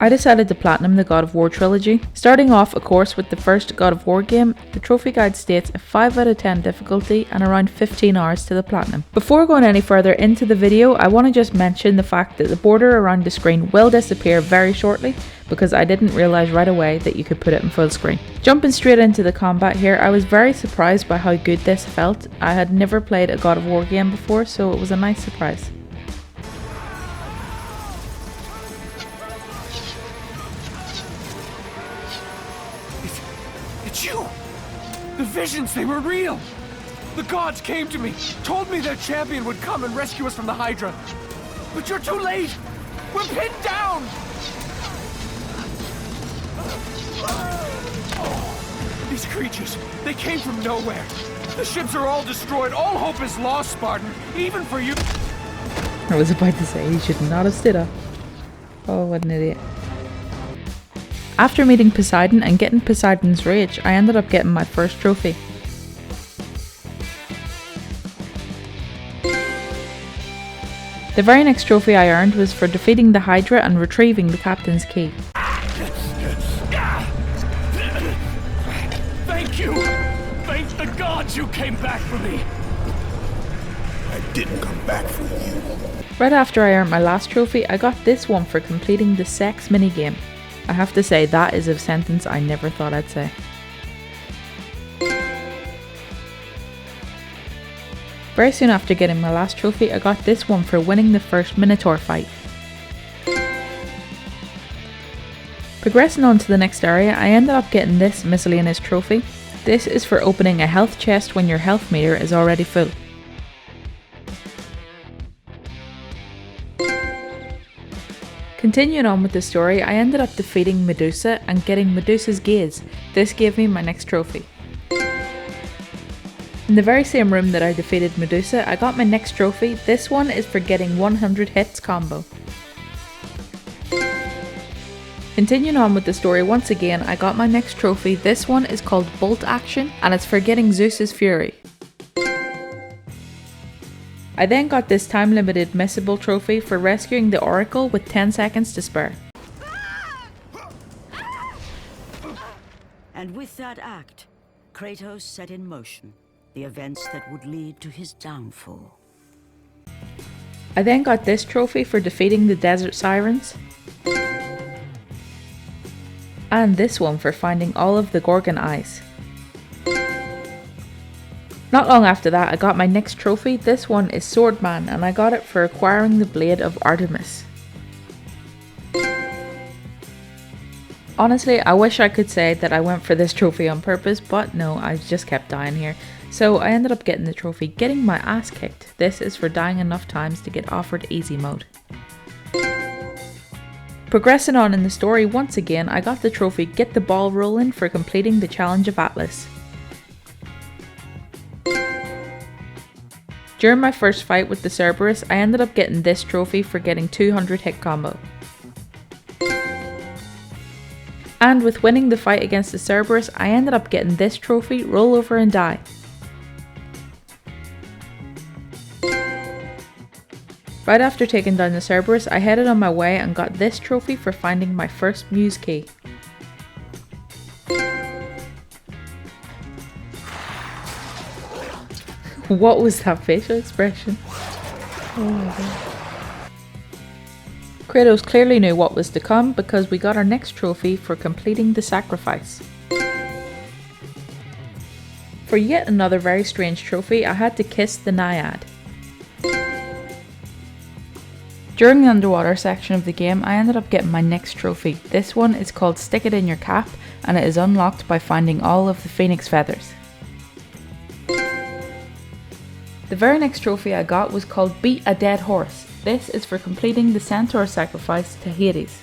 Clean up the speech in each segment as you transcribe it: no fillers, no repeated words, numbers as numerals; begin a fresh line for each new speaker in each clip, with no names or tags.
I decided to platinum the God of War trilogy. Starting off, of course, with the first God of War game, the trophy guide states a 5 out of 10 difficulty and around 15 hours to the platinum. Before going any further into the video, I want to just mention the fact that the border around the screen will disappear very shortly, because I didn't realise right away that you could put it in full screen. Jumping straight into the combat here, I was very surprised by how good this felt. I had never played a God of War game before, so it was a nice surprise.
It's you! The visions, they were real! The gods came to me, told me their champion would come and rescue us from the Hydra. But you're too late! We're pinned down! These creatures, they came from nowhere. The ships are all destroyed. All hope is lost, Spartan. Even for you.
I was about to say, he should not have stood up. Oh, what an idiot. After meeting Poseidon and getting Poseidon's Rage, I ended up getting my first trophy. The very next trophy I earned was for defeating the Hydra and retrieving the Captain's Key.
Thank you! Thank the gods you came back for me!
I didn't come back for you.
Right after I earned my last trophy, I got this one for completing the sex minigame. I have to say, that is a sentence I never thought I'd say. Very soon after getting my last trophy, I got this one for winning the first Minotaur fight. Progressing on to the next area, I ended up getting this miscellaneous trophy. This is for opening a health chest when your health meter is already full. Continuing on with the story, I ended up defeating Medusa and getting Medusa's gaze. This gave me my next trophy. In the very same room that I defeated Medusa, I got my next trophy. This one is for getting 100 hits combo. Continuing on with the story, once again I got my next trophy. This one is called Bolt Action and it's for getting Zeus's Fury. I then got this time limited missable trophy for rescuing the Oracle with 10 seconds to spare.
And with that act, Kratos set in motion the events that would lead to his downfall.
I then got this trophy for defeating the Desert Sirens. And this one for finding all of the Gorgon eyes. Not long after that, I got my next trophy. This one is Swordman and I got it for acquiring the Blade of Artemis. Honestly, I wish I could say that I went for this trophy on purpose, but no, I just kept dying here. So I ended up getting the trophy, getting my ass kicked. This is for dying enough times to get offered easy mode. Progressing on in the story, once again, I got the trophy Get the Ball Rolling for completing the Challenge of Atlas. During my first fight with the Cerberus, I ended up getting this trophy for getting 200 hit combo. And with winning the fight against the Cerberus, I ended up getting this trophy, Roll Over and Die. Right after taking down the Cerberus, I headed on my way and got this trophy for finding my first Muse key. What was that facial expression? Oh my god. Kratos clearly knew what was to come because we got our next trophy for completing the sacrifice. For yet another very strange trophy, I had to kiss the Naiad. During the underwater section of the game, I ended up getting my next trophy. This one is called Stick It in Your Cap and it is unlocked by finding all of the Phoenix feathers. The very next trophy I got was called Beat a Dead Horse. This is for completing the Centaur sacrifice to Hades.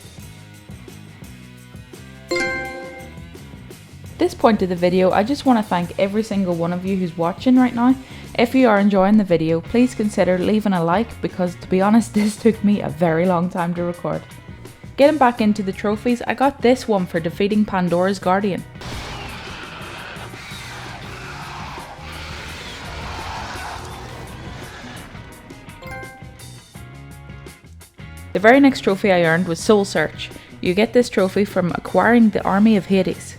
At this point of the video, I just want to thank every single one of you who's watching right now. If you are enjoying the video, please consider leaving a like because to be honest, this took me a very long time to record. Getting back into the trophies, I got this one for defeating Pandora's Guardian. The very next trophy I earned was Soul Search. You get this trophy from acquiring the army of Hades.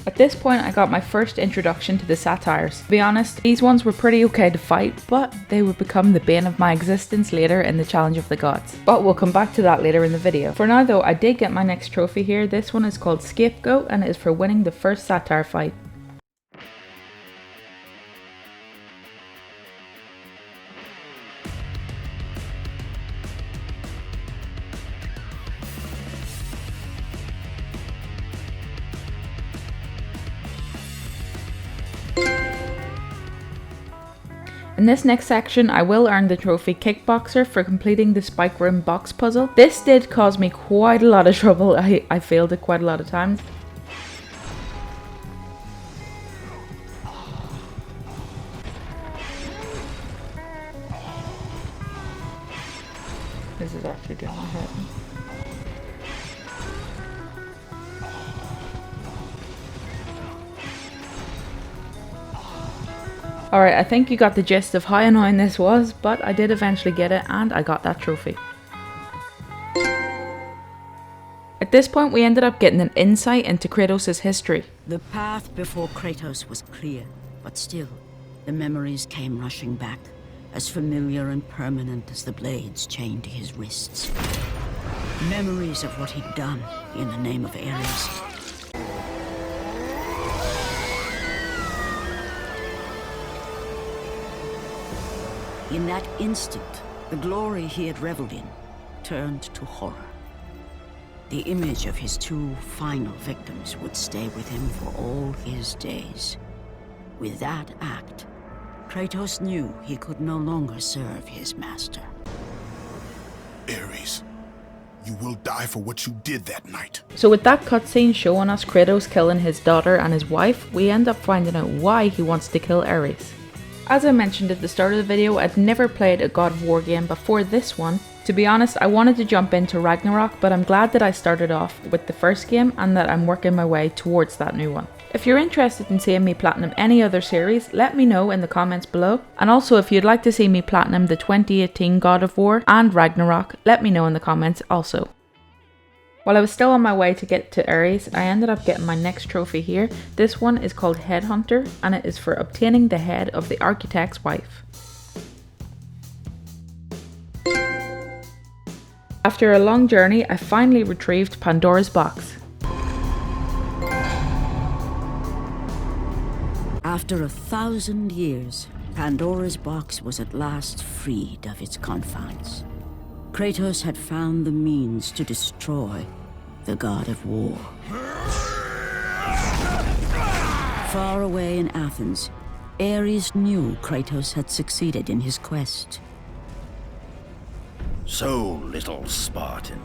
At this point I got my first introduction to the satyrs. To be honest, these ones were pretty okay to fight, but they would become the bane of my existence later in the Challenge of the Gods. But we'll come back to that later in the video. For now though, I did get my next trophy here. This one is called Scapegoat and it is for winning the first satyr fight. In this next section, I will earn the trophy Kickboxer for completing the Spike Room box puzzle. This did cause me quite a lot of trouble. I failed it quite a lot of times. This is actually doing my head. Alright, I think you got the gist of how annoying this was, but I did eventually get it and I got that trophy. At this point we ended up getting an insight into Kratos' history.
The path before Kratos was clear, but still, the memories came rushing back, as familiar and permanent as the blades chained to his wrists. Memories of what he'd done in the name of Ares. In that instant, the glory he had reveled in turned to horror. The image of his two final victims would stay with him for all his days. With that act, Kratos knew he could no longer serve his master.
Ares, you will die for what you did that night.
So with that cutscene showing us Kratos killing his daughter and his wife, we end up finding out why he wants to kill Ares. As I mentioned at the start of the video, I'd never played a God of War game before this one. To be honest, I wanted to jump into Ragnarok, but I'm glad that I started off with the first game and that I'm working my way towards that new one. If you're interested in seeing me platinum any other series, let me know in the comments below. And also if you'd like to see me platinum the 2018 God of War and Ragnarok, let me know in the comments also. While I was still on my way to get to Ares, I ended up getting my next trophy here. This one is called Headhunter and it is for obtaining the head of the architect's wife. After a long journey, I finally retrieved Pandora's box.
After 1,000 years, Pandora's box was at last freed of its confines. Kratos had found the means to destroy the god of war. Far away in Athens, Ares knew Kratos had succeeded in his quest.
So, little Spartan,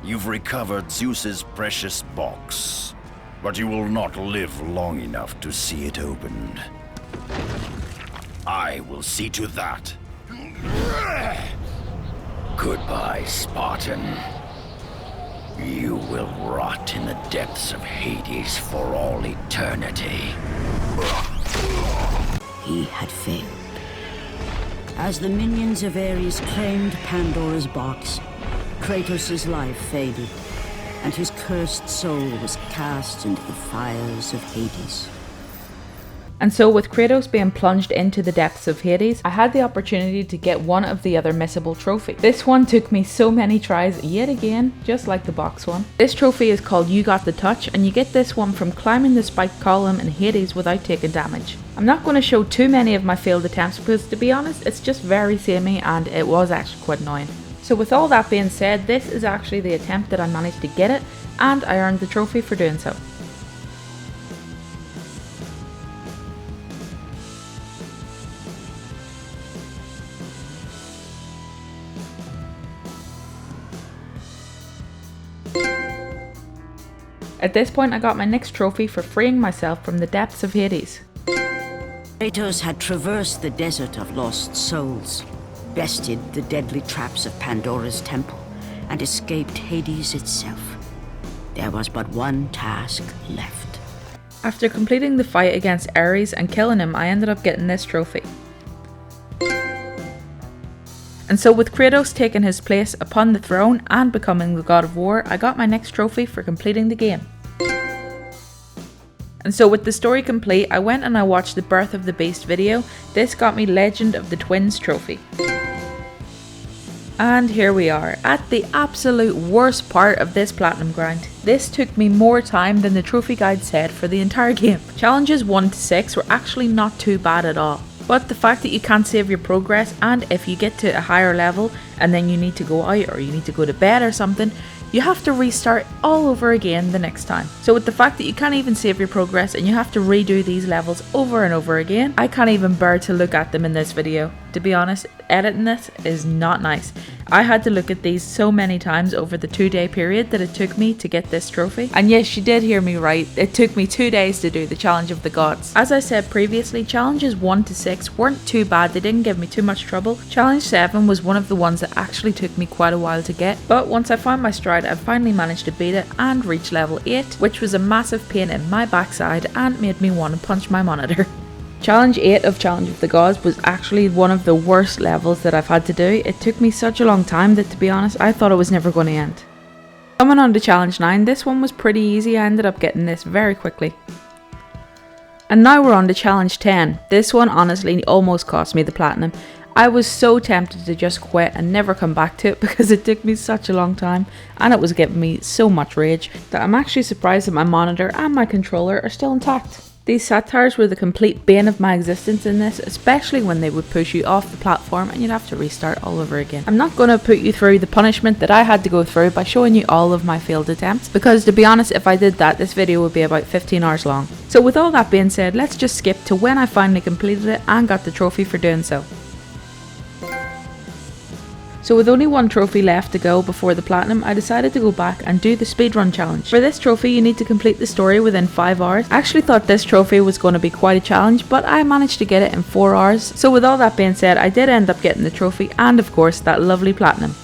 you've recovered Zeus's precious box, but you will not live long enough to see it opened. I will see to that. Goodbye, Spartan. You will rot in the depths of Hades for all eternity.
He had failed. As the minions of Ares claimed Pandora's box, Kratos' life faded, and his cursed soul was cast into the fires of Hades.
And so with Kratos being plunged into the depths of Hades, I had the opportunity to get one of the other missable trophies. This one took me so many tries yet again, just like the box one. This trophy is called You Got the Touch, and you get this one from climbing the spiked column in Hades without taking damage. I'm not going to show too many of my failed attempts because, to be honest, it's just very samey and it was actually quite annoying. So with all that being said, this is actually the attempt that I managed to get it, and I earned the trophy for doing so. At this point I got my next trophy for freeing myself from the depths of Hades.
Kratos had traversed the desert of lost souls, bested the deadly traps of Pandora's temple, and escaped Hades itself. There was but one task left.
After completing the fight against Ares and killing him, I ended up getting this trophy. And so with Kratos taking his place upon the throne and becoming the God of War, I got my next trophy for completing the game. And so with the story complete, I went and I watched the Birth of the Beast video. This got me Legend of the Twins trophy. And here we are, at the absolute worst part of this platinum grind. This took me more time than the trophy guide said for the entire game. Challenges 1 to 6 were actually not too bad at all. But the fact that you can't save your progress, and if you get to a higher level and then you need to go out or you need to go to bed or something, you have to restart all over again the next time. So with the fact that you can't even save your progress and you have to redo these levels over and over again, I can't even bear to look at them in this video. To be honest, editing this is not nice. I had to look at these so many times over the 2-day period that it took me to get this trophy. And yes, you did hear me right, it took me 2 days to do the Challenge of the Gods. As I said previously, challenges 1 to 6 weren't too bad, they didn't give me too much trouble. Challenge 7 was one of the ones that actually took me quite a while to get, but once I found my stride, I finally managed to beat it and reach level 8, which was a massive pain in my backside and made me want to punch my monitor. Challenge 8 of Challenge of the Gods was actually one of the worst levels that I've had to do. It took me such a long time that, to be honest, I thought it was never going to end. Coming on to Challenge 9, this one was pretty easy. I ended up getting this very quickly. And now we're on to Challenge 10. This one honestly almost cost me the platinum. I was so tempted to just quit and never come back to it because it took me such a long time and it was giving me so much rage that I'm actually surprised that my monitor and my controller are still intact. These satires were the complete bane of my existence in this, especially when they would push you off the platform and you'd have to restart all over again. I'm not going to put you through the punishment that I had to go through by showing you all of my failed attempts, because to be honest, if I did that, this video would be about 15 hours long. So with all that being said, let's just skip to when I finally completed it and got the trophy for doing so. So with only one trophy left to go before the platinum, I decided to go back and do the speedrun challenge. For this trophy, you need to complete the story within 5 hours. I actually thought this trophy was going to be quite a challenge, but I managed to get it in 4 hours. So with all that being said, I did end up getting the trophy and of course that lovely platinum.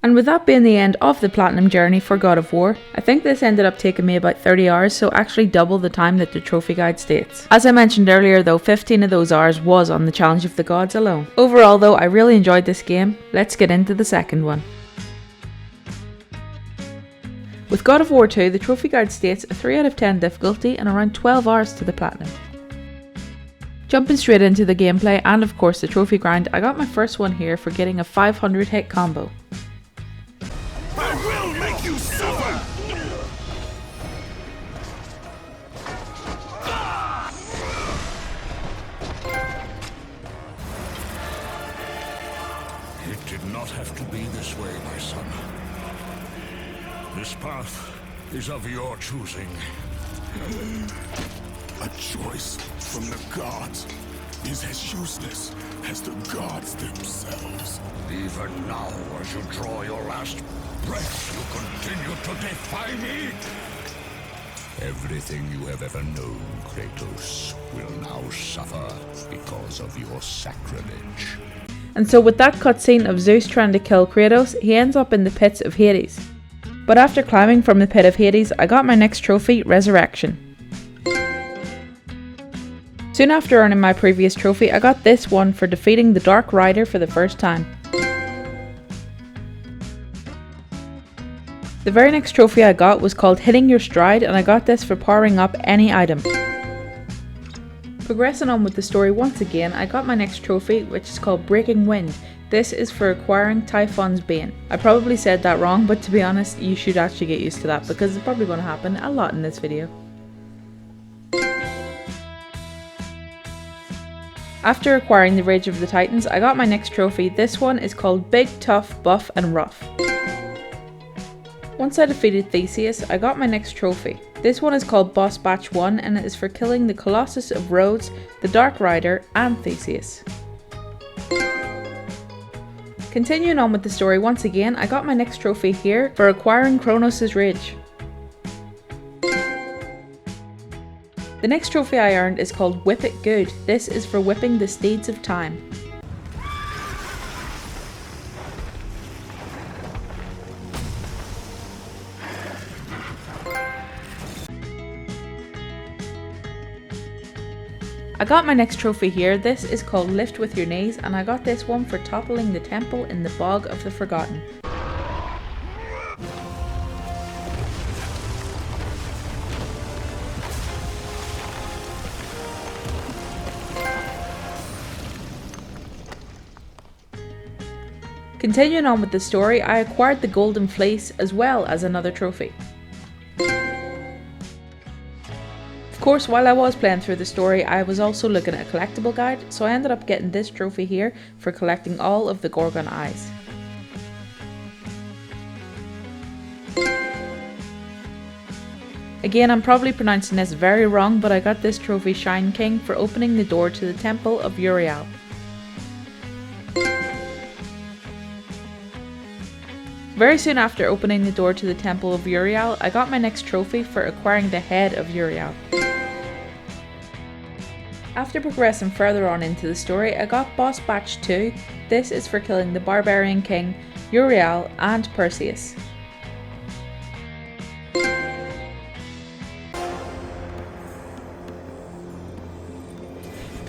And with that being the end of the platinum journey for God of War, I think this ended up taking me about 30 hours, so actually double the time that the trophy guide states. As I mentioned earlier though, 15 of those hours was on the Challenge of the Gods alone. Overall though, I really enjoyed this game. Let's get into the second one. With God of War 2, the trophy guide states a 3 out of 10 difficulty and around 12 hours to the platinum. Jumping straight into the gameplay and of course the trophy grind, I got my first one here for getting a 500 hit combo.
I will make you suffer!
It did not have to be this way, my son. This path is of your choosing.
A choice from the gods is as useless as the gods themselves.
Even now, as you draw your last breath, you continue to defy me? Everything you have ever known, Kratos, will now suffer because of your sacrilege.
And so with that cutscene of Zeus trying to kill Kratos, he ends up in the pits of Hades. But after climbing from the pit of Hades, I got my next trophy, Resurrection. Soon after earning my previous trophy, I got this one for defeating the Dark Rider for the first time. The very next trophy I got was called Hitting Your Stride, and I got this for powering up any item. Progressing on with the story once again, I got my next trophy, which is called Breaking Wind. This is for acquiring Typhon's Bane. I probably said that wrong, but to be honest, you should actually get used to that because it's probably going to happen a lot in this video. After acquiring the Rage of the Titans, I got my next trophy. This one is called Big, Tough, Buff and Rough. Once I defeated Theseus, I got my next trophy. This one is called Boss Batch 1 and it is for killing the Colossus of Rhodes, the Dark Rider and Theseus. Continuing on with the story once again, I got my next trophy here for acquiring Kronos' Rage. The next trophy I earned is called Whip It Good. This is for whipping the steeds of time. I got my next trophy here. This is called Lift With Your Knees, and I got this one for toppling the temple in the Bog of the Forgotten. Continuing on with the story, I acquired the Golden Fleece as well as another trophy. Of course, while I was playing through the story, I was also looking at a collectible guide, so I ended up getting this trophy here for collecting all of the Gorgon eyes. Again, I'm probably pronouncing this very wrong, but I got this trophy Shine King for opening the door to the Temple of Uriel. Very soon after opening the door to the Temple of Uriel, I got my next trophy for acquiring the head of Uriel. After progressing further on into the story, I got Boss Batch 2. This is for killing the Barbarian King, Uriel, and Perseus.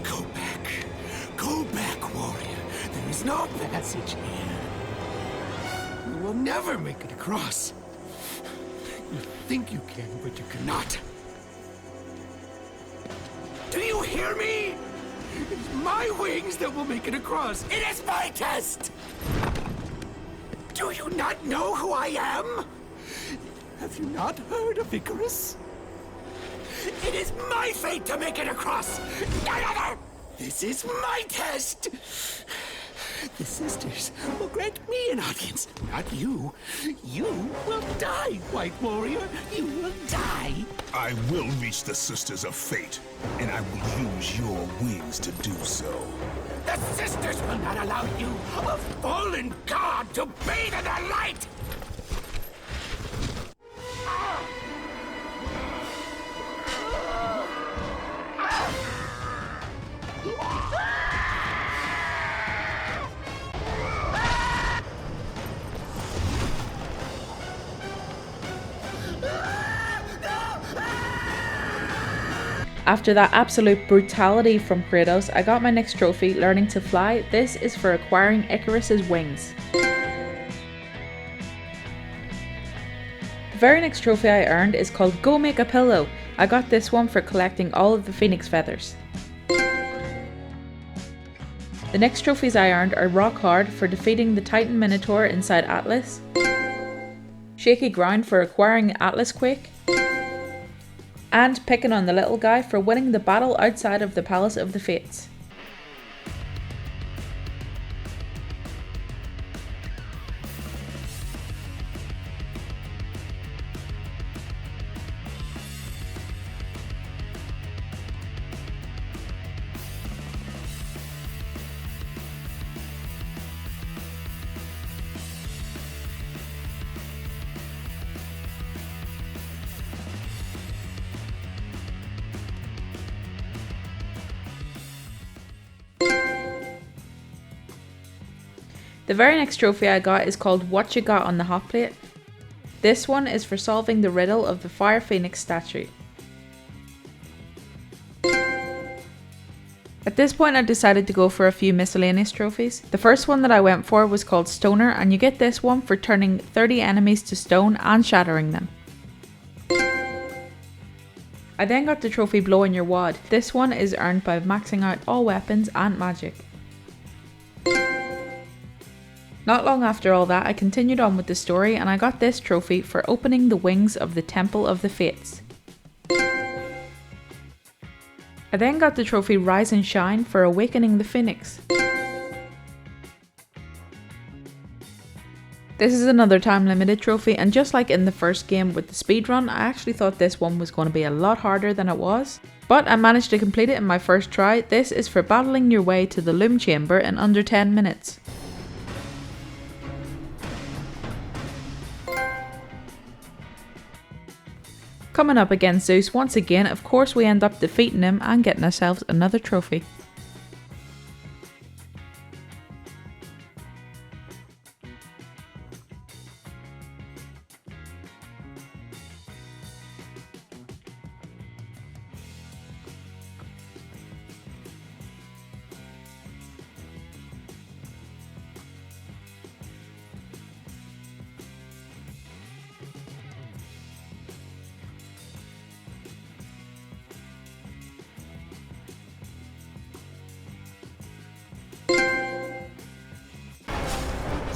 Go back, warrior. There is no passage here. You will never make it across. You think you can, but you cannot. Do you hear me? It's my wings that will make it across. It is my test! Do you not know who I am? Have you not heard of Icarus? It is my fate to make it across! None other! This is my test! The sisters will grant me an audience, not you. You will die, White Warrior. You will die.
I will reach the Sisters of Fate, and I will use your wings to do so.
The sisters will not allow you, a fallen god, to bathe in their light!
After that absolute brutality from Kratos, I got my next trophy, Learning to Fly. This is for acquiring Icarus's wings. The very next trophy I earned is called Go Make a Pillow. I got this one for collecting all of the phoenix feathers. The next trophies I earned are Rock Hard for defeating the Titan Minotaur inside Atlas, Shaky Ground for acquiring Atlas Quake, and Picking on the Little Guy for winning the battle outside of the Palace of the Fates. The very next trophy I got is called What You Got on the Hot Plate. This one is for solving the riddle of the Fire Phoenix statue. At this point I decided to go for a few miscellaneous trophies. The first one that I went for was called Stoner, and you get this one for turning 30 enemies to stone and shattering them. I then got the trophy Blowing Your Wad. This one is earned by maxing out all weapons and magic. Not long after all that, I continued on with the story and I got this trophy for opening the wings of the Temple of the Fates. I then got the trophy Rise and Shine for awakening the Phoenix. This is another time limited trophy, and just like in the first game with the speedrun, I actually thought this one was going to be a lot harder than it was. But I managed to complete it in my first try. This is for battling your way to the Loom Chamber in under 10 minutes. Coming up against Zeus once again, of course we end up defeating him and getting ourselves another trophy.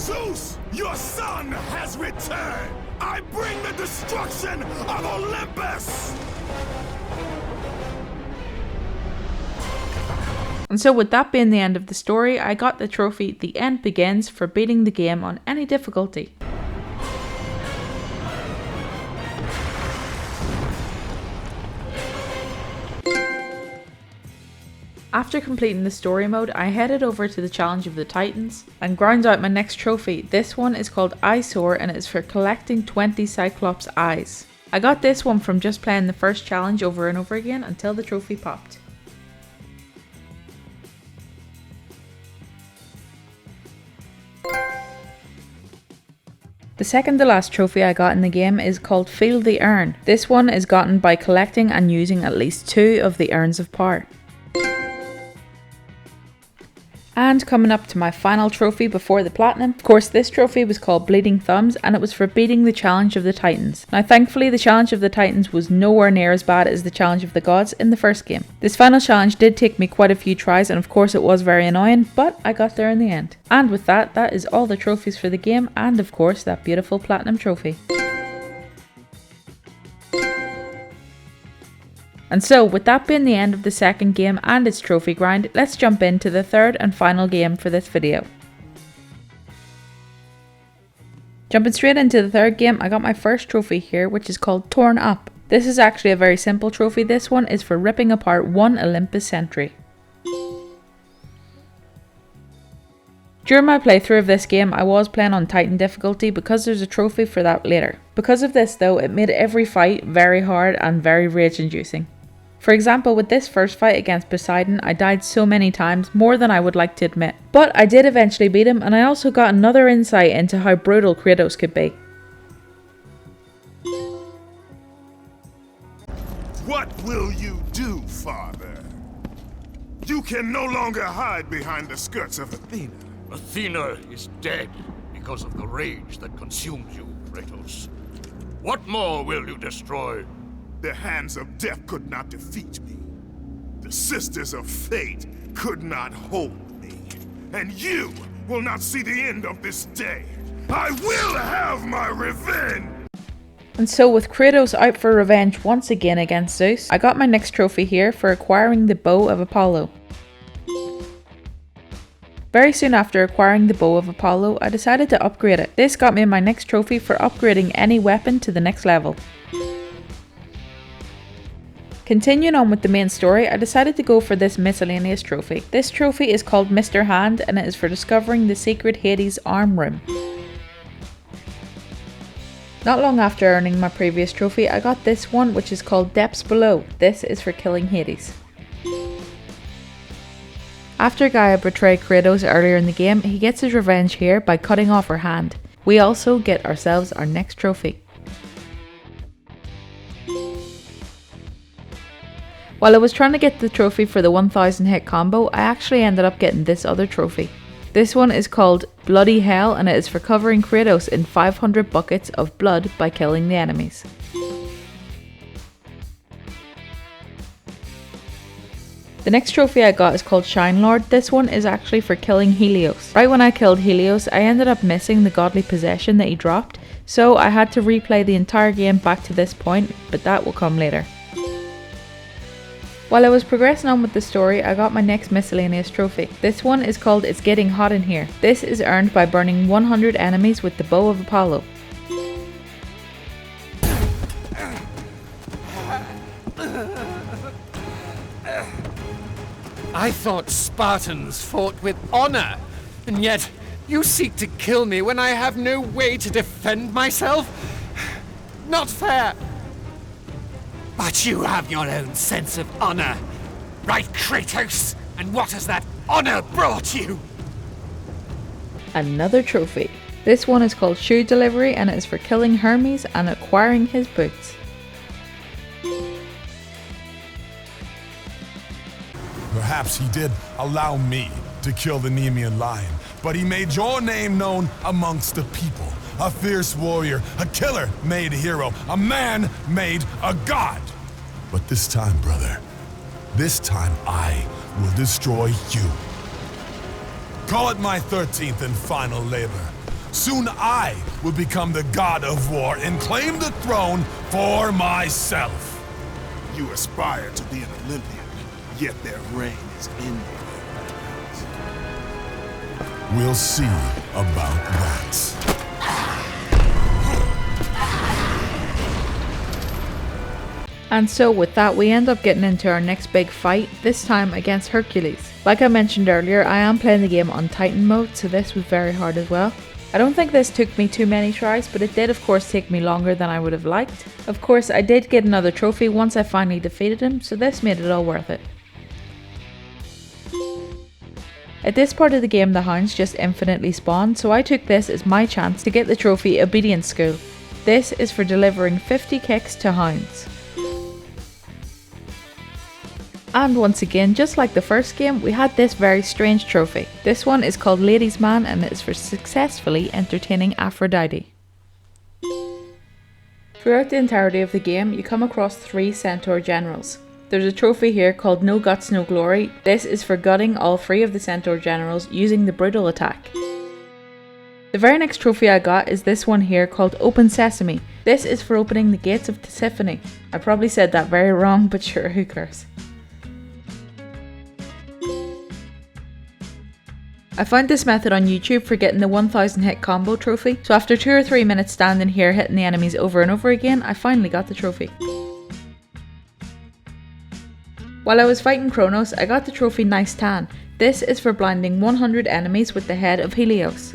Zeus, your son has returned! I bring the destruction of Olympus!
And so with that being the end of the story, I got the trophy The End Begins for beating the game on any difficulty. After completing the story mode, I headed over to the Challenge of the Titans and ground out my next trophy. This one is called Eyesore and it is for collecting 20 Cyclops eyes. I got this one from just playing the first challenge over and over again until the trophy popped. The second to last trophy I got in the game is called Feel the Urn. This one is gotten by collecting and using at least 2 of the Urns of Power. And coming up to my final trophy before the platinum, of course this trophy was called Bleeding Thumbs and it was for beating the Challenge of the Titans. Now thankfully the Challenge of the Titans was nowhere near as bad as the Challenge of the Gods in the first game. This final challenge did take me quite a few tries and of course it was very annoying, but I got there in the end. And with that, that is all the trophies for the game and of course that beautiful platinum trophy. And so, with that being the end of the second game and its trophy grind, let's jump into the third and final game for this video. Jumping straight into the third game, I got my first trophy here, which is called Torn Up. This is actually a very simple trophy. This one is for ripping apart one Olympus sentry. During my playthrough of this game, I was playing on Titan difficulty because there's a trophy for that later. Because of this though, it made every fight very hard and very rage inducing. For example, with this first fight against Poseidon, I died so many times, more than I would like to admit. But I did eventually beat him and I also got another insight into how brutal Kratos could be.
What will you do, Father? You can no longer hide behind the skirts of Athena.
Athena is dead because of the rage that consumes you, Kratos. What more will you destroy?
The hands of death could not defeat me. The sisters of fate could not hold me. And you will not see the end of this day. I will have my revenge!
And so with Kratos out for revenge once again against Zeus, I got my next trophy here for acquiring the Bow of Apollo. Very soon after acquiring the Bow of Apollo, I decided to upgrade it. This got me my next trophy for upgrading any weapon to the next level. Continuing on with the main story, I decided to go for this miscellaneous trophy. This trophy is called Mr. Hand and it is for discovering the secret Hades arm room. Not long after earning my previous trophy, I got this one which is called Depths Below. This is for killing Hades. After Gaia betrayed Kratos earlier in the game, he gets his revenge here by cutting off her hand. We also get ourselves our next trophy. While I was trying to get the trophy for the 1000 hit combo, I actually ended up getting this other trophy. This one is called Bloody Hell and it is for covering Kratos in 500 buckets of blood by killing the enemies. The next trophy I got is called Shine Lord. This one is actually for killing Helios. Right when I killed Helios, I ended up missing the godly possession that he dropped, so I had to replay the entire game back to this point, but that will come later. While I was progressing on with the story, I got my next miscellaneous trophy. This one is called It's Getting Hot in Here. This is earned by burning 100 enemies with the Bow of Apollo.
I thought Spartans fought with honor, and yet you seek to kill me when I have no way to defend myself? Not fair!
But you have your own sense of honor, right, Kratos? And what has that honor brought you?
Another trophy. This one is called Shoe Delivery and it is for killing Hermes and acquiring his boots.
Perhaps he did allow me to kill the Nemean lion, but he made your name known amongst the people. A fierce warrior, a killer made a hero, a man made a god. But this time, brother, this time I will destroy you. Call it my 13th and final labor. Soon I will become the god of war and claim the throne for myself.
You aspire to be an Olympian, yet their reign is ending.
We'll see about that.
And so with that, we end up getting into our next big fight, this time against Hercules. Like I mentioned earlier, I am playing the game on Titan mode, so this was very hard as well. I don't think this took me too many tries, but it did of course take me longer than I would have liked. Of course, I did get another trophy once I finally defeated him, so this made it all worth it. At this part of the game, the hounds just infinitely spawn, so I took this as my chance to get the trophy Obedience School. This is for delivering 50 kicks to hounds. And once again, just like the first game, we had this very strange trophy. This one is called Ladies Man and it is for successfully entertaining Aphrodite. Throughout the entirety of the game, you come across 3 Centaur generals. There's a trophy here called No Guts No Glory. This is for gutting all 3 of the Centaur generals using the brutal attack. The very next trophy I got is this one here called Open Sesame. This is for opening the gates of Tisiphone. I probably said that very wrong, but sure, who cares. I found this method on YouTube for getting the 1000 hit combo trophy, so after 2 or 3 minutes standing here hitting the enemies over and over again, I finally got the trophy. While I was fighting Kronos, I got the trophy Nice Tan. This is for blinding 100 enemies with the head of Helios.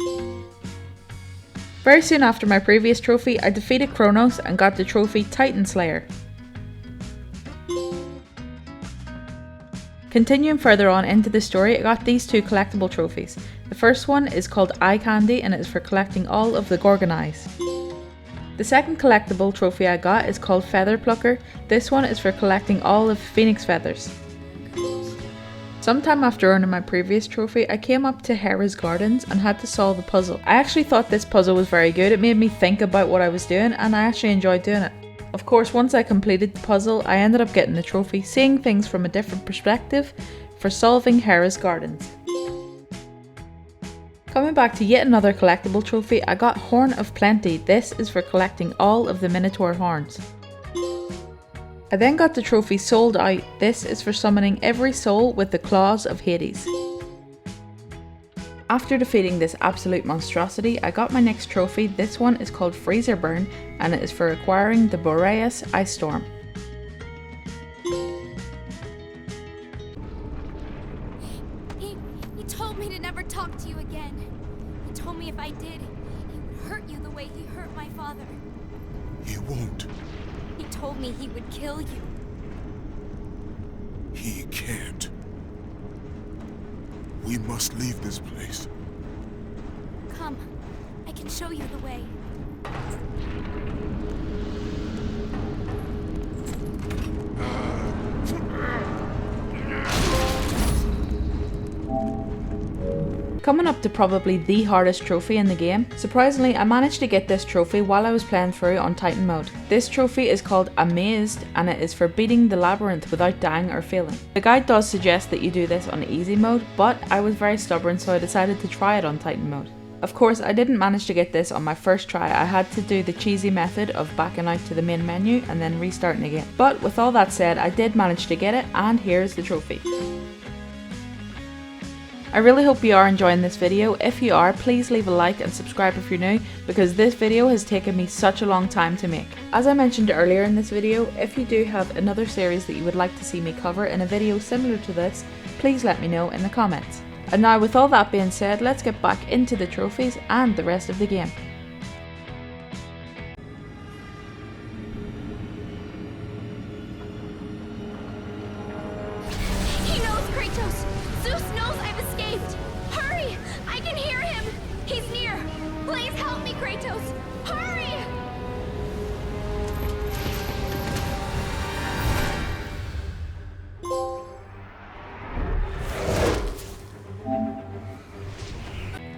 Very soon after my previous trophy, I defeated Kronos and got the trophy Titan Slayer. Continuing further on into the story, I got these 2 collectible trophies. The first one is called Eye Candy and it is for collecting all of the Gorgon eyes. The second collectible trophy I got is called Feather Plucker. This one is for collecting all of Phoenix feathers. Sometime after earning my previous trophy, I came up to Hera's Gardens and had to solve a puzzle. I actually thought this puzzle was very good. It made me think about what I was doing and I actually enjoyed doing it. Of course, once I completed the puzzle, I ended up getting the trophy, seeing things from a different perspective, for solving Hera's Gardens. Coming back to yet another collectible trophy, I got Horn of Plenty. This is for collecting all of the Minotaur horns. I then got the trophy Sold Out. This is for summoning every soul with the claws of Hades. After defeating this absolute monstrosity, I got my next trophy. This one is called Freezer Burn and it is for acquiring the Boreas Ice Storm.
He told me to never talk to you again. He told me if I did, he would hurt you the way he hurt my father.
He won't.
He told me he would kill you.
He can't. We must leave this place.
Come, I can show you the way.
Coming up to probably the hardest trophy in the game. Surprisingly, I managed to get this trophy while I was playing through on Titan mode. This trophy is called Amazed and it is for beating the labyrinth without dying or failing. The guide does suggest that you do this on easy mode, but I was very stubborn so I decided to try it on Titan mode. Of course, I didn't manage to get this on my first try. I had to do the cheesy method of backing out to the main menu and then restarting again. But with all that said, I did manage to get it and here's the trophy. I really hope you are enjoying this video. If you are, please leave a like and subscribe if you're new, because this video has taken me such a long time to make. As I mentioned earlier in this video, if you do have another series that you would like to see me cover in a video similar to this, please let me know in the comments. And now with all that being said, let's get back into the trophies and the rest of the game.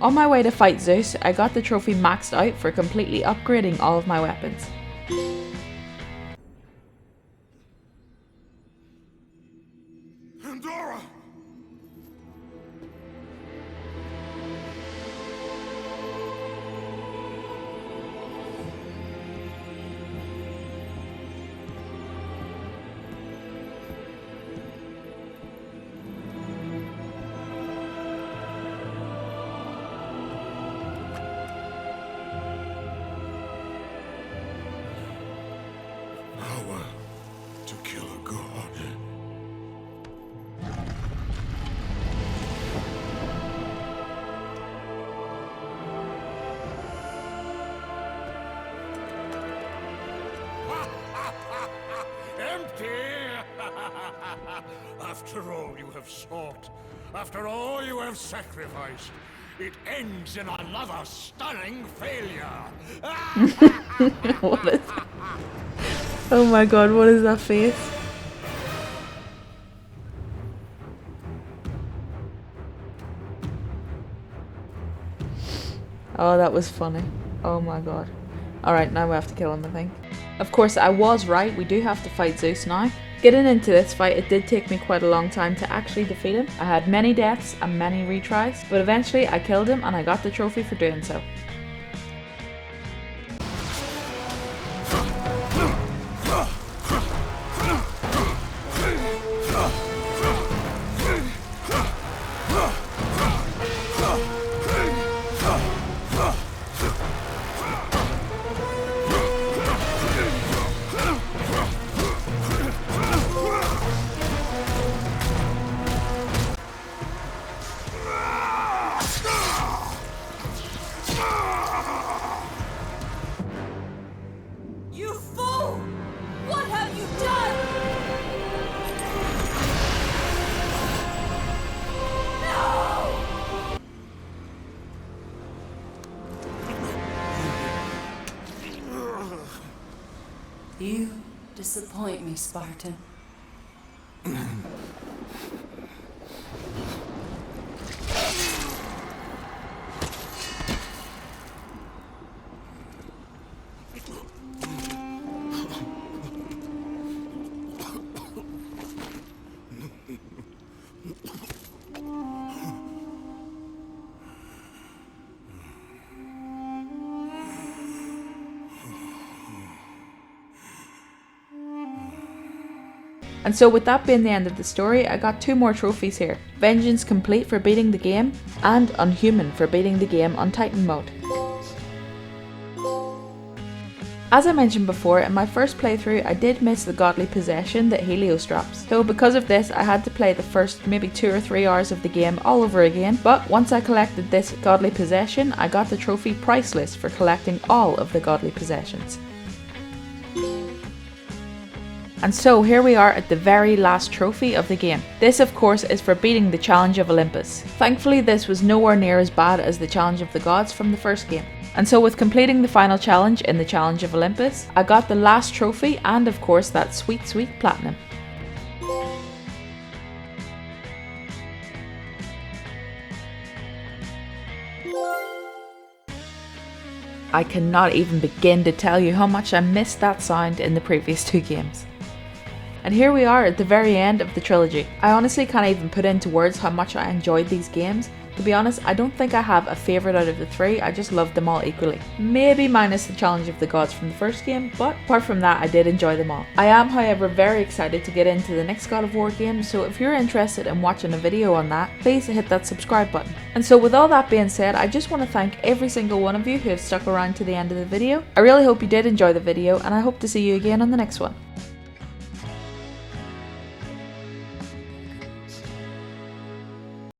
On my way to fight Zeus, I got the trophy maxed out for completely upgrading all of my weapons.
Pandora! Power to kill a god.
Empty! After all you have sought, after all you have sacrificed, it ends in another stunning failure.
What is... Oh my god, what is that face? Oh, that was funny. Oh my god. Alright, now we have to kill him, I think. Of course, I was right, we do have to fight Zeus now. Getting into this fight, it did take me quite a long time to actually defeat him. I had many deaths and many retries, but eventually I killed him and I got the trophy for doing so.
You fool! What have you done? No! You disappoint me, Spartan.
And so with that being the end of the story, I got 2 more trophies here. Vengeance Complete for beating the game, and Unhuman for beating the game on Titan mode. As I mentioned before, in my first playthrough I did miss the godly possession that Helios drops. So because of this I had to play the first maybe 2 or 3 hours of the game all over again, but once I collected this godly possession I got the trophy Priceless for collecting all of the godly possessions. And so here we are at the very last trophy of the game. This of course is for beating the Challenge of Olympus. Thankfully this was nowhere near as bad as the Challenge of the Gods from the first game. And so with completing the final challenge in the Challenge of Olympus, I got the last trophy and of course that sweet platinum. I cannot even begin to tell you how much I missed that sound in the previous 2 games. And here we are at the very end of the trilogy. I honestly can't even put into words how much I enjoyed these games. To be honest, I don't think I have a favourite out of the 3, I just loved them all equally. Maybe minus the Challenge of the Gods from the first game, but apart from that I did enjoy them all. I am however very excited to get into the next God of War game, so if you're interested in watching a video on that, please hit that subscribe button. And so with all that being said, I just want to thank every single one of you who have stuck around to the end of the video. I really hope you did enjoy the video and I hope to see you again on the next one.